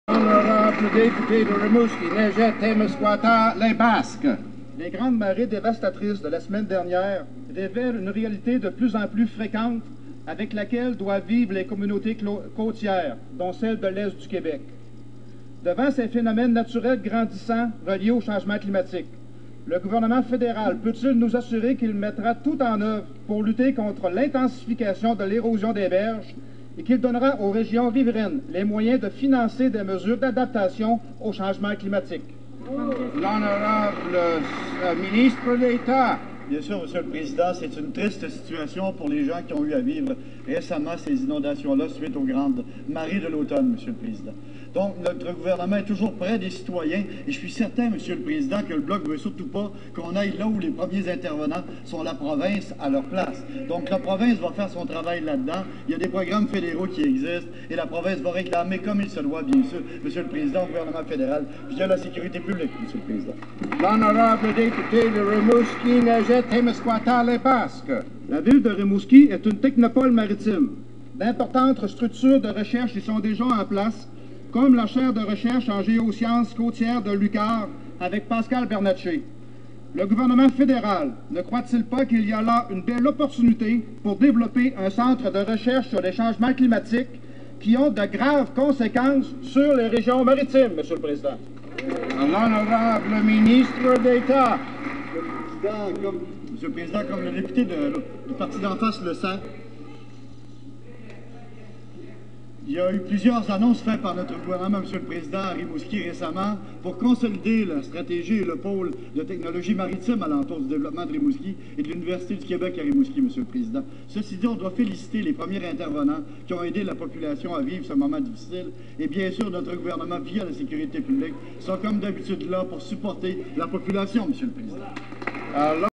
Honorable député de Rimouski, Neget, Témiscouata, les Basques. Les grandes marées dévastatrices de la semaine dernière révèlent une réalité de plus en plus fréquente avec laquelle doivent vivre les communautés côtières, dont celle de l'Est du Québec. Devant ces phénomènes naturels grandissants reliés au changement climatique, le gouvernement fédéral peut-il nous assurer qu'il mettra tout en œuvre pour lutter contre l'intensification de l'érosion des berges et qu'il donnera aux régions riveraines les moyens de financer des mesures d'adaptation au changement climatique? L'honorable ministre d'État. Bien sûr, Monsieur le Président, c'est une triste situation pour les gens qui ont eu à vivre récemment ces inondations-là suite aux grandes marées de l'automne, Monsieur le Président. Donc, notre gouvernement est toujours près des citoyens et je suis certain, Monsieur le Président, que le Bloc ne veut surtout pas qu'on aille là où les premiers intervenants sont la province à leur place. Donc, la province va faire son travail là-dedans. Il y a des programmes fédéraux qui existent et la province va réclamer comme il se doit, bien sûr, Monsieur le Président, au gouvernement fédéral, via la sécurité publique, Monsieur le Président. L'honorable député de Rimouski, Neget, Témiscouata, les Basques. La ville de Rimouski est une technopole maritime. D'importantes structures de recherche y sont déjà en place, comme la chaire de recherche en géosciences côtières de l'UQAR avec Pascal Bernatchez. Le gouvernement fédéral ne croit-il pas qu'il y a là une belle opportunité pour développer un centre de recherche sur les changements climatiques qui ont de graves conséquences sur les régions maritimes, Monsieur le Président? L'honorable ministre d'État. Monsieur le Président, comme le député du parti d'en face le sait, il y a eu plusieurs annonces faites par notre gouvernement, Monsieur le Président, à Rimouski récemment, pour consolider la stratégie et le pôle de technologie maritime alentour du développement de Rimouski et de l'Université du Québec à Rimouski, Monsieur le Président. Ceci dit, on doit féliciter les premiers intervenants qui ont aidé la population à vivre ce moment difficile. Et bien sûr, notre gouvernement, via la sécurité publique, sont comme d'habitude là pour supporter la population, Monsieur le Président.